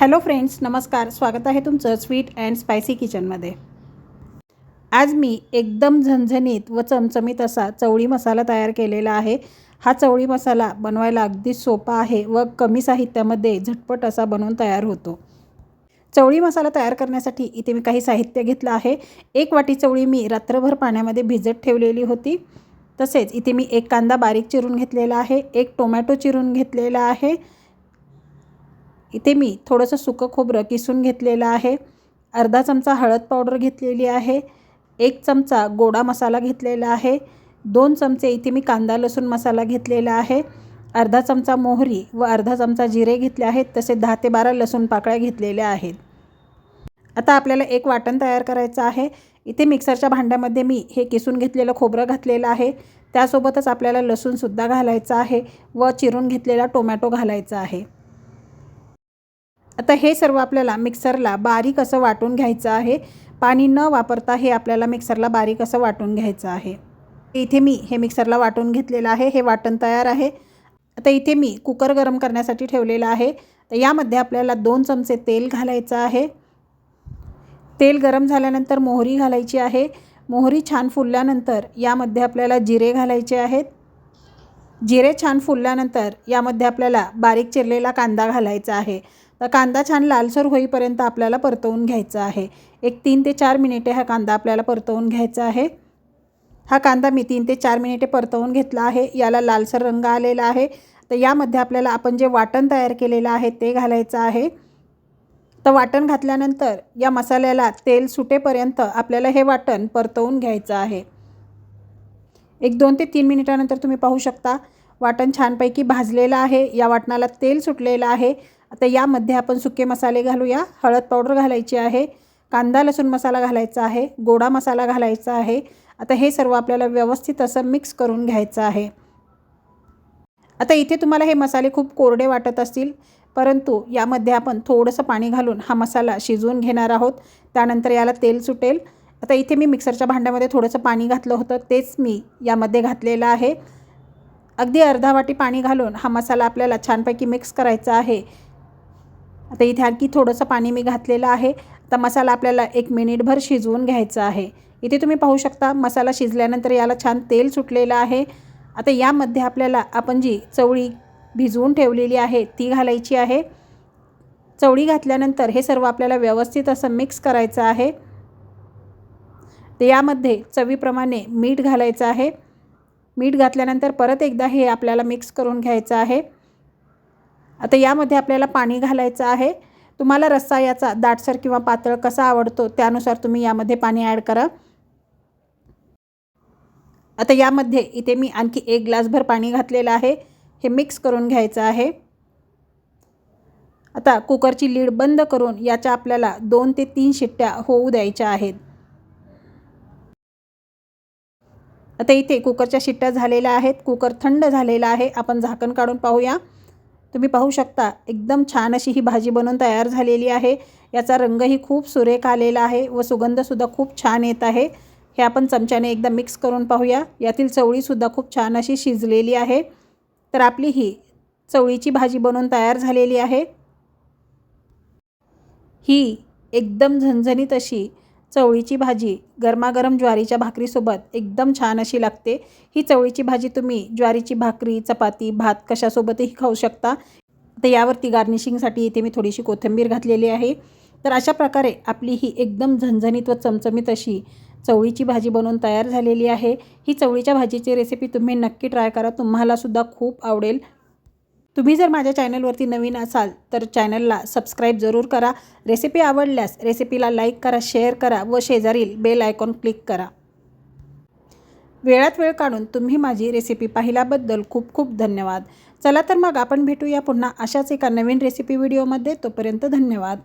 Hello friends, नमस्कार. स्वागत आहे तुमचं स्वीट अँड स्पायसी किचनमध्ये. आज मी एकदम झणझणीत व चमचमीत असा चवळी मसाला तयार केलेला आहे. हा चवळी मसाला बनवायला अगदी सोपा आहे व कमी साहित्यामध्ये झटपट असा बनवून तयार होतो. चवळी मसाला तयार करण्यासाठी इथे मी काही साहित्य घेतलं आहे. 1 वाटी चवळी मी रात्रभर पाण्यामध्ये भिजत ठेवलेली होती. तसेच इथे मी 1 कांदा बारीक चिरून घेतलेला आहे, 1 टोमॅटो चिरून घेतलेला आहे. इथे मी थोडंसं सुकं खोबरं किसून घेतलेलं आहे, अर्धा चमचा हळद पावडर घेतलेली आहे, 1 चमचा गोडा मसाला घेतलेला आहे, 2 चमचे इथे मी कांदा लसूण मसाला घेतलेला आहे, अर्धा चमचा मोहरी व अर्धा चमचा जिरे घेतले आहेत. तसे 10 ते 12 लसूण पाकळ्या घेतलेल्या आहेत. आता आपल्याला एक वाटण तयार करायचं आहे. इथे मिक्सरच्या भांड्यामध्ये मी हे किसून घेतलेलं खोबरं घातलेलं आहे. त्यासोबतच आपल्याला लसूणसुद्धा घालायचं आहे व चिरून घेतलेला टोमॅटो घालायचा आहे. आता हे सर्व आपल्याला मिक्सरला बारीक असं वाटून घ्यायचं आहे. पाणी न वापरता हे आपल्याला मिक्सरला बारीक असं वाटून घ्यायचं आहे. इथे मी हे मिक्सरला वाटून घेतलेलं आहे. हे वाटण तयार आहे. आता इथे मी कुकर गरम करण्यासाठी ठेवलेला आहे. तर यामध्ये आपल्याला 2 चमचे तेल घालायचं आहे. तेल गरम झाल्यानंतर मोहरी घालायची आहे. मोहरी छान फुलल्यानंतर यामध्ये आपल्याला जिरे घालायचे आहेत. जिरे छान फुलल्यानंतर यामध्ये आपल्याला बारीक चिरलेला कांदा घालायचा आहे. तर कांदा छान लालसर होईपर्यंत आपल्याला परतवून घ्यायचा आहे. एक 3 ते 4 मिनिटे हा कांदा आपल्याला परतवून घ्यायचा आहे. हा कांदा मी 3 ते 4 मिनिटे परतवून घेतला आहे. याला लालसर रंग आलेला आहे. तर यामध्ये आपल्याला आपण जे वाटण तयार केलेलं आहे ते घालायचं आहे. तर वाटण घातल्यानंतर या मसाल्याला तेल सुटेपर्यंत आपल्याला हे वाटण परतवून घ्यायचं आहे. एक 2 ते 3 मिनिटानंतर तुम्ही पाहू शकता वाटण छानपैकी भाजलेलं आहे. या वाटणाला तेल सुटलेलं आहे. आता यामध्ये आपण सुके मसाले घालूया. हळद पावडर घालायची आहे, कांदा लसूण मसाला घालायचा आहे, गोडा मसाला घालायचा आहे. आता हे सर्व आपल्याला व्यवस्थित असं मिक्स करून घ्यायचं आहे. आता इथे तुम्हाला हे मसाले खूप कोरडे वाटत असतील, परंतु यामध्ये आपण थोडंसं पाणी घालून हा मसाला शिजवून घेणार आहोत. त्यानंतर याला तेल सुटेल. आता इथे मी मिक्सरच्या भांड्यामध्ये थोडंसं पाणी घातलं होतं, तेच मी यामध्ये घातलेलं आहे. अगदी अर्धा वाटी पाणी घालून हा मसाला आपल्याला छानपैकी मिक्स करायचा आहे. आता इथे आणखी थोडंसं पाणी मी घातलेलं आहे. आता मसाला आपल्याला 1 मिनिटभर शिजवून घ्यायचा आहे. इथे तुम्ही पाहू शकता मसाला शिजल्यानंतर याला छान तेल सुटलेलं आहे. आता यामध्ये आपल्याला आपण जी चवळी भिजवून ठेवलेली आहे ती घालायची आहे. चवळी घातल्यानंतर हे सर्व आपल्याला व्यवस्थित असं मिक्स करायचं आहे. तर यामध्ये चवीप्रमाणे मीठ घालायचं आहे. मीठ घातल्यानंतर परत एकदा हे आपल्याला मिक्स करून घ्यायचं आहे. आता यामध्ये आपल्याला पाणी घालायचं आहे. तुम्हाला रस्सा याचा दाटसर किंवा पातळ कसा आवडतो त्यानुसार तुम्ही यामध्ये पाणी ॲड करा. आता यामध्ये इथे मी आणखी 1 ग्लासभर पाणी घातलेलं आहे. हे मिक्स करून घ्यायचं आहे. आता कुकरची लीड बंद करून याच्या आपल्याला 2 ते 3 शिट्ट्या होऊ द्यायच्या आहेत. आता इथे कुकरच्या शिट्ट्या झालेल्या आहेत. कुकर थंड झालेला आहे. आपण झाकण काढून पाहूया. तुम्ही पाहू शकता एकदम छान अशी ही भाजी बनवून तयार झालेली आहे. याचा रंगही खूप सुरेख आलेला आहे व सुगंधसुद्धा खूप छान येत आहे. हे आपण चमच्याने एकदा मिक्स करून पाहूया. यातील चवळीसुद्धा खूप छान अशी शिजलेली आहे. तर आपली ही चवळीची भाजी बनवून तयार झालेली आहे. ही एकदम झणझणीत अशी चवळीची भाजी गरमागरम ज्वारीच्या भाकरीसोबत एकदम छान अशी लागते. ही चवळीची भाजी तुम्ही ज्वारीची भाकरी, चपाती, भात कशासोबतही खाऊ शकता. तर यावरती गार्निशिंगसाठी इथे मी थोडीशी कोथिंबीर घातलेली आहे. तर अशा प्रकारे आपली ही एकदम झणझणीत व चमचमीत अशी चवळीची भाजी बनवून तयार झालेली आहे. ही चवळीच्या भाजीची रेसिपी तुम्ही नक्की ट्राय करा. तुम्हालासुद्धा खूप आवडेल. तुम्ही जर माझ्या चॅनलवरती नवीन असाल तर चॅनलला सबस्क्राईब जरूर करा. रेसिपी आवडल्यास रेसिपीला लाईक करा, शेअर करा व शेजारील बेल आयकॉन क्लिक करा. वेळात वेळ काढून तुम्ही माझी रेसिपी पाहिल्याबद्दल खूप खूप धन्यवाद. चला तर मग आपण भेटूया पुन्हा अशाच एका नवीन रेसिपी व्हिडिओमध्ये. तोपर्यंत धन्यवाद.